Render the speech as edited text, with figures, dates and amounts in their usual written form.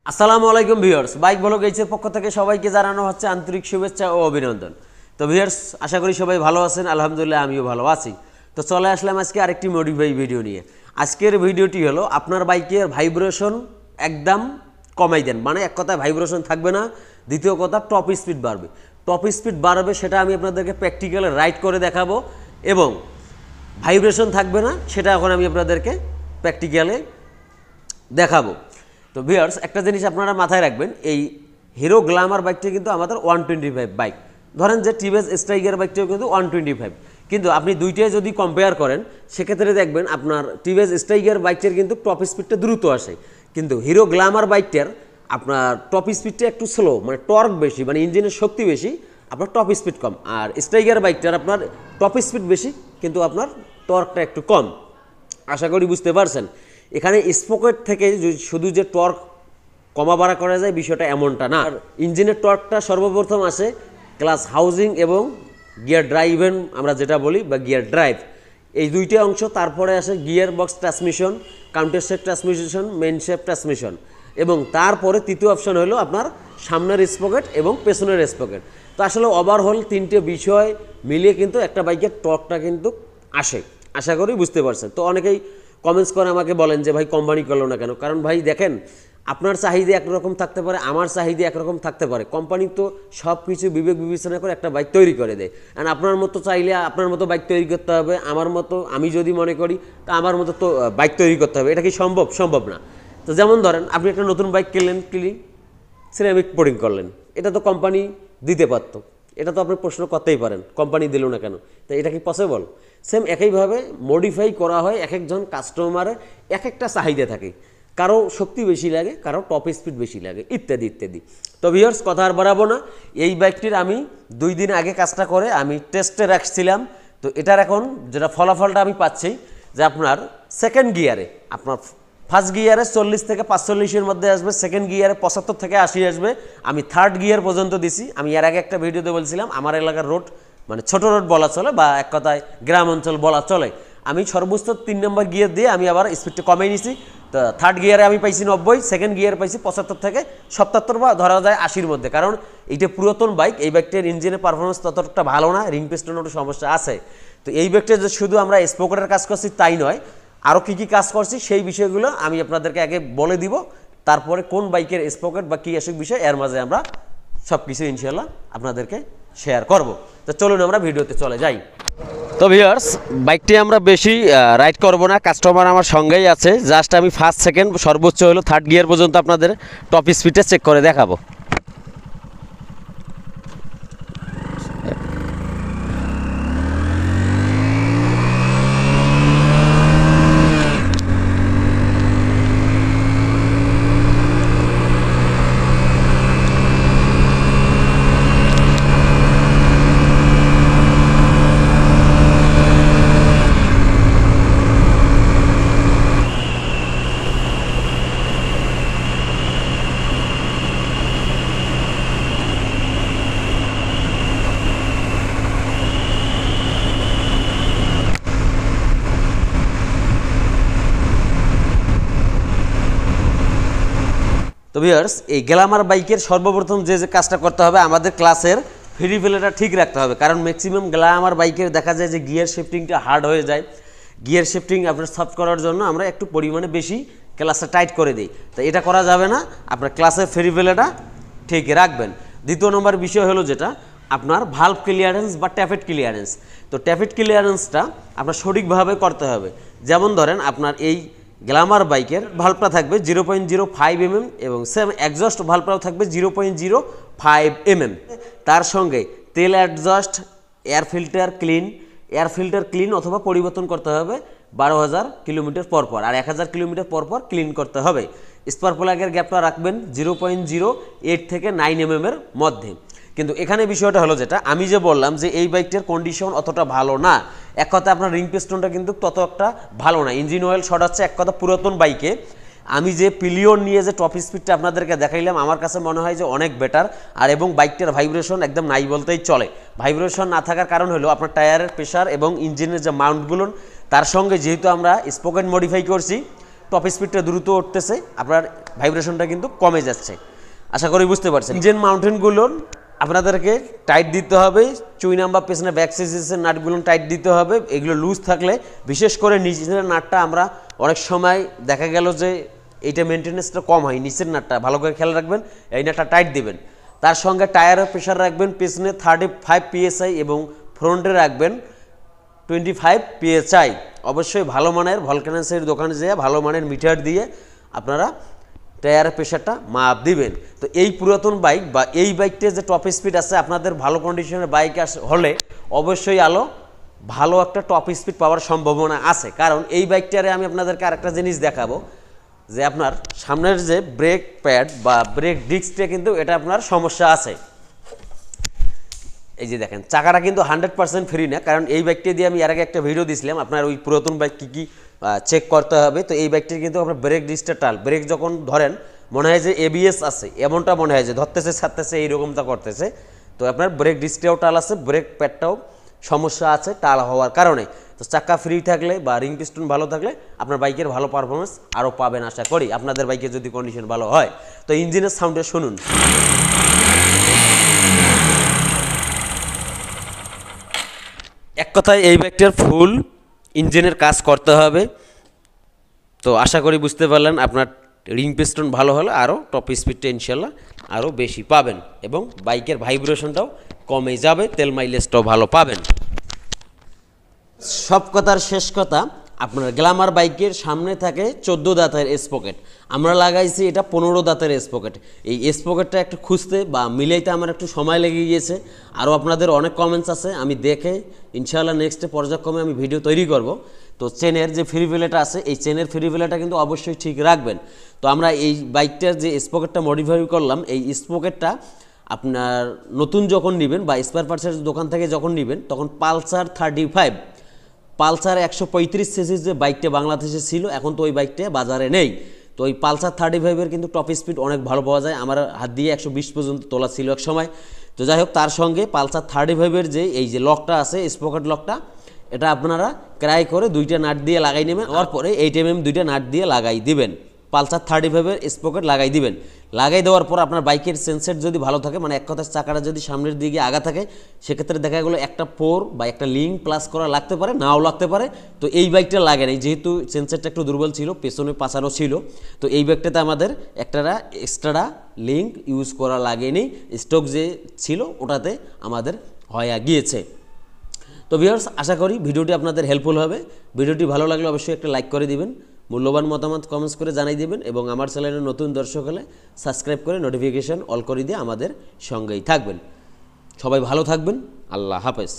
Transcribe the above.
আসসালামু আলাইকুম viewers, bike blog এইচের পক্ষ থেকে সবাইকে জানানো হচ্ছে আন্তরিক শুভেচ্ছা ও অভিনন্দন। তো ভিউয়ার্স, আশা করি সবাই ভালো আছেন। আলহামদুলিল্লাহ আমিও ভালো আছি। তো চলে আসলাম আজকে আরেকটি মডিফাই ভিডিও নিয়ে। আজকের ভিডিওটি হলো আপনার বাইকের ভাইব্রেশন একদম কমাই দেন, মানে এক কথায় ভাইব্রেশন থাকবে না। দ্বিতীয় কথা, টপ স্পিড বাড়বে। টপ স্পিড বাড়বে সেটা আমি আপনাদেরকে প্র্যাকটিক্যালে রাইড করে দেখাবো, এবং ভাইব্রেশন থাকবে না সেটা এখন আমি আপনাদেরকে প্র্যাকটিক্যালে দেখাবো। তো ভিউয়ার্স, একটা জিনিস আপনারা মাথায় রাখবেন, এই হিরো গ্ল্যামার বাইকটি কিন্তু আমাদের 125 বাইক। ধরেন যে টিভিএস স্ট্রাইকার বাইকটিও কিন্তু 125, কিন্তু আপনি দুইটাই যদি কম্পেয়ার করেন সেক্ষেত্রে দেখবেন আপনার টিভিএস স্ট্রাইকার বাইকটির কিন্তু টপ স্পিডটা দ্রুত আসে, কিন্তু হিরো গ্ল্যামার বাইকটার আপনার টপ স্পিডটা একটু স্লো, মানে টর্ক বেশি, মানে ইঞ্জিনের শক্তি বেশি, আপনার টপ স্পিড কম। আর স্ট্রাইকার বাইকটার আপনার টপ স্পিড বেশি কিন্তু আপনার টর্কটা একটু কম। আশা করি বুঝতে পারছেন। এখানে স্পকেট থেকে শুধু যে টর্ক কমা বাড়া করা যায় বিষয়টা এমনটা না। আর ইঞ্জিনের টর্কটা সর্বপ্রথম আসে ক্লাস হাউজিং এবং গিয়ার ড্রাইভেন আমরা যেটা বলি, বা গিয়ার ড্রাইভ, এই দুইটা অংশ। তারপরে আসে gear box transmission, counter shape transmission, main shape transmission, এবং তারপরে তৃতীয় অপশন হলো আপনার সামনের স্পকেট এবং পেছনের স্পকেট। তো আসলে ওভারঅল তিনটে বিষয় মিলিয়ে কিন্তু একটা বাইকের টর্কটা কিন্তু আসে। আশা করি বুঝতে পারছেন। তো অনেকেই কমেন্টস করে আমাকে বলেন যে ভাই কোম্পানি করলো না কেন? কারণ ভাই দেখেন, আপনার চাহিদা একরকম থাকতে পারে, আমার চাহিদা একরকম থাকতে পারে। কোম্পানি তো সব কিছু বিবেক বিবেচনা করে একটা বাইক তৈরি করে দেয়। আর আপনার মতো চাইলে আপনার মতো বাইক তৈরি করতে হবে, আমার মতো আমি যদি মনে করি তা আমার মতো তো বাইক তৈরি করতে হবে। এটা কি সম্ভব? সম্ভব না। তো যেমন ধরেন, আপনি একটা নতুন বাইক কিনলেন, সিরামিক কোটিং করলেন, এটা তো কোম্পানি দিতে পারতো, এটা তো আপনি প্রশ্ন করতেই পারেন কোম্পানি দিল না কেন? তো এটা কি পসিবল? সেম একইভাবে মডিফাই করা হয়, এক একজন কাস্টমারের এক একটা চাহিদা থাকে, কারো শক্তি বেশি লাগে, কারো টপ স্পিড বেশি লাগে, ইত্যাদি ইত্যাদি। তো ভিউয়ার্স, কথা আর বাড়াবো না। এই বাইকটির আমি 2 দিন আগে কাজটা করে আমি টেস্টে রাখছিলাম। তো এটার এখন যেটা ফলাফলটা আমি পাচ্ছি যে আপনার সেকেন্ড গিয়ারে, আপনার ফার্স্ট গিয়ারে 40 থেকে 45-এর মধ্যে আসবে, সেকেন্ড গিয়ারে 75 থেকে 80 আসবে। আমি থার্ড গিয়ার পর্যন্ত দিছি। আমি এর আগে একটা ভিডিওতে বলছিলাম আমার এলাকার রোড মানে ছোট রোড বলা চলে, বা এক কথায় গ্রাম অঞ্চল বলা চলে। আমি সর্বোচ্চ 3 নম্বর গিয়ার দিয়ে আমি আবার স্পিডটা কমিয়ে নিছি। তো থার্ড গিয়ারে আমি পাইছি 90, সেকেন্ড গিয়ার পাইছি 75 থেকে 77, বা ধরা যায় 80-র মধ্যে। কারণ এইটা পুরাতন বাইক, এই বাইকটার ইঞ্জিনের পারফরমেন্স ততটা ভালো না, রিং পিস্টনের একটু সমস্যা আছে। তো এই বাইকটা যে শুধু আমরা স্পোকেটের কাজ করছি তাই নয়, আরও কী কী কাজ করছি সেই বিষয়গুলো আমি আপনাদেরকে আগে বলে দিব। তারপরে কোন বাইকের স্পকেট বা কী এসব বিষয়, এর মাঝে আমরা সব কিছু ইনশাল্লাহ আপনাদেরকে শেয়ার করব। তো চলুন আমরা ভিডিওতে চলে যাই। তো ভিউয়ার্স, বাইকটি আমরা বেশি রাইড করব না, কাস্টমার আমার সঙ্গেই আছে। জাস্ট আমি ফার্স্ট সেকেন্ড সর্বোচ্চ হলো থার্ড গিয়ার পর্যন্ত আপনাদের টপ স্পিডে চেক করে দেখাবো। তো ভিউয়ার্স, এই গ্ল্যামার বাইকের সর্বপ্রথম যে কাজটা করতে হবে, আমাদের ক্লাসের ফ্রি ফিলেটা ঠিক রাখতে হবে। কারণ ম্যাক্সিমাম গ্ল্যামার বাইকের দেখা যায় যে গিয়ার শিফটিংটা হার্ড হয়ে যায়। গিয়ার শিফটিং আপনার সফট করার জন্য আমরা একটু পরিমাণে বেশি ক্লাসটা টাইট করে দিই। তো এটা করা যাবে না, আপনার ক্লাসের ফ্রি ফিলেটা ঠিক রাখবেন। দ্বিতীয় নম্বর বিষয় হলো যেটা আপনার ভালভ ক্লিয়ারেন্স বা ট্যাফেট ক্লিয়ারেন্স। তো ট্যাফেট ক্লিয়ারেন্সটা আপনার সঠিকভাবে করতে হবে। যেমন ধরেন, আপনার এই গ্ল্যামার বাইকের ভাল্বটা থাকবে 0.05 mm, এবং সেম এক্সস্ট ভাল্বটাও থাকবে 0.05 mm। তার সঙ্গে তেল অ্যাডজাস্ট, এয়ার ফিল্টার ক্লিন অথবা পরিবর্তন করতে হবে 12,000 কিলোমিটার পর পর, আর 1,000 কিলোমিটার পর পর ক্লিন করতে হবে। স্পার্ক প্লাগের গ্যাপটা রাখবেন 0.08 থেকে 9 mm এর মধ্যে। কিন্তু এখানে বিষয়টা হলো যেটা আমি যে বললাম যে এই বাইকটার কন্ডিশন অতটা ভালো না। এক কথা আপনার রিং পিস্টনটা কিন্তু তত একটা ভালো না, ইঞ্জিন অয়েল শর্ট হচ্ছে। এক কথা পুরাতন বাইকে আমি যে পিলিয়ন নিয়ে যে টপ স্পিডটা আপনাদেরকে দেখাইলাম, আমার কাছে মনে হয় যে অনেক বেটার। আর এবং বাইকটার ভাইব্রেশন একদম নাই বলতেই চলে। ভাইব্রেশন না থাকার কারণ হলো আপনার টায়ারের প্রেশার এবং ইঞ্জিনের যে মাউন্টগুলো, তার সঙ্গে যেহেতু আমরা স্পোকেট মডিফাই করছি, টপ স্পিডটা দ্রুত উঠতেছে, আপনার ভাইব্রেশনটা কিন্তু কমে যাচ্ছে। আশা করি বুঝতে পারছেন। ইঞ্জিন মাউন্টেনগুলোর আপনাদেরকে টাইট দিতে হবে, চুইনাম বা পেছনে ব্যাক সিসের নাটগুলো টাইট দিতে হবে। এগুলো লুজ থাকলে, বিশেষ করে নিচের নাটটা আমরা অনেক সময় দেখা গেল যে এইটা মেনটেন্যান্সটা কম হয়, নিচের নাটটা ভালো করে খেয়াল রাখবেন, এই নাটটা টাইট দিবেন। তার সঙ্গে টায়ারের প্রেশার রাখবেন পেছনে 35 PSI এবং ফ্রন্টে রাখবেন 25 PSI। অবশ্যই ভালো মানের ভলকানাসের দোকানে যেয়ে ভালো মানের মিটার দিয়ে আপনারা টায়ারের প্রেশারটা মাপ দিবেন। তো এই পুরাতন বাইক বা এই বাইকটা যে টপ স্পিড আছে, আপনাদের ভালো কন্ডিশনের বাইক হলে অবশ্যই ভালো একটা টপ স্পিড পাওয়ার সম্ভাবনা আছে। কারণ এই বাইকটারে আমি আপনাদেরকে আরেকটা জিনিস দেখাবো, যে আপনার সামনের যে ব্রেক প্যাড বা ব্রেক ডিস্কটা কিন্তু এটা আপনার সমস্যা আছে। এই যে দেখেন চাকাটা কিন্তু 100% ফ্রি না, কারণ এই বাইকটা দিয়ে আমি এর আগে একটা ভিডিও দিয়েছিলাম আপনার ওই পুরাতন বাইক কী কী চেক করতে হবে। তো এই বাইকটির কিন্তু আপনার ব্রেক ডিস্কটা টাল, ব্রেক যখন ধরেন মনে হয় যে ABS আছে, এমনটা মনে হয় যে ধরতেছে ছাড়তেছে এইরকমটা করতেছে। তো আপনার ব্রেক ডিস্কটাও টাল আছে, ব্রেক প্যাডটাও সমস্যা আছে টাল হওয়ার কারণে। তো চাকা ফ্রি থাকলে বা রিং পিস্টন ভালো থাকলে আপনার বাইকের ভালো পারফরমেন্স আরও পাবেন আশা করি, আপনাদের বাইকের যদি কন্ডিশন ভালো হয়। তো ইঞ্জিনের সাউন্ডে শুনুন। এক কথায় এই বাইকটার ফুল ইঞ্জিনের কাজ করতে হবে। তো আশা করি বুঝতে পারলেন, আপনার রিং পিস্টন ভালো হলে আরও টপ স্পিডটা ইনশাল্লাহ আরও বেশি পাবেন এবং বাইকের ভাইব্রেশনটাও কমে যাবে, তেল মাইলেজটাও ভালো পাবেন। সব কথার শেষ কথা, আপনার গ্ল্যামার বাইকের সামনে থাকে 14 দাঁতের স্পকেট, আমরা লাগাইছি এটা 15 দাঁতের স্পকেট। এই স্পকেটটা একটু খুঁজতে বা মিলাইতে আমার একটু সময় লেগে গিয়েছে। আরও আপনাদের অনেক কমেন্টস আছে, আমি দেখে ইনশাআল্লাহ নেক্সটে পর্যায়ক্রমে আমি ভিডিও তৈরি করব। তো চেনের যে ফ্রি ভেলাটা আছে, এই চেনের ফ্রি ভেলাটা কিন্তু অবশ্যই ঠিক রাখবেন। তো আমরা এই বাইকটার যে স্পকেটটা মডিফাই করলাম, এই স্পকেটটা আপনার নতুন যখন নেবেন বা স্পেয়ার পার্টসের দোকান থেকে যখন নেবেন, তখন পালসার 35 পালসার 135 সিসির যে বাইকটা বাংলাদেশে ছিল, এখন তো ওই বাইকটা বাজারে নেই। তো ওই পালসার 35-এর কিন্তু টপ স্পিড অনেক ভালো পাওয়া যায়, আমার হাত দিয়ে 120 পর্যন্ত তোলা ছিল এক সময়। তো যাই হোক, তার সঙ্গে পালসার 35-এর যে এই যে লকটা আছে স্পকেট লকটা, এটা আপনারা ক্রাই করে 2টা নাট দিয়ে লাগাই নেবেন। আর পরে 8mm 2টা নাট দিয়ে লাগাই দিবেন, পালসার 35-এর স্পকেট লাগাই দিবেন। লাগাই দেওয়ার পর আপনার বাইকের সেন্সেট যদি ভালো থাকে, মানে এক কথায় চাকাটা যদি সামনের দিকে আগা থাকে, সেক্ষেত্রে দেখা গেলো একটা পোর বা একটা লিঙ্ক প্লাস করা লাগতে পারে, নাও লাগতে পারে। তো এই বাইকটা লাগে নাই, যেহেতু সেন্সেটটা একটু দুর্বল ছিল, পেছনে পাছানো ছিল। তো এই বাইকটাতে আমাদের একটা এক্সট্রা লিঙ্ক ইউজ করা লাগেনি, স্টক যে ছিল ওটাতে আমাদের হয়ে গিয়েছে। তো ভিউয়ার্স, আশা করি ভিডিওটি আপনাদের হেল্পফুল হবে। ভিডিওটি ভালো লাগলে অবশ্যই একটা লাইক করে দিবেন, মূল্যবান মতামত কমেন্টস করে জানাই দিবেন এবং আমার চ্যানেলে নতুন দর্শক হলে সাবস্ক্রাইব করে নোটিফিকেশন অল করে দিয়ে আমাদের সঙ্গেই থাকবেন। সবাই ভালো থাকবেন, আল্লাহ হাফেজ।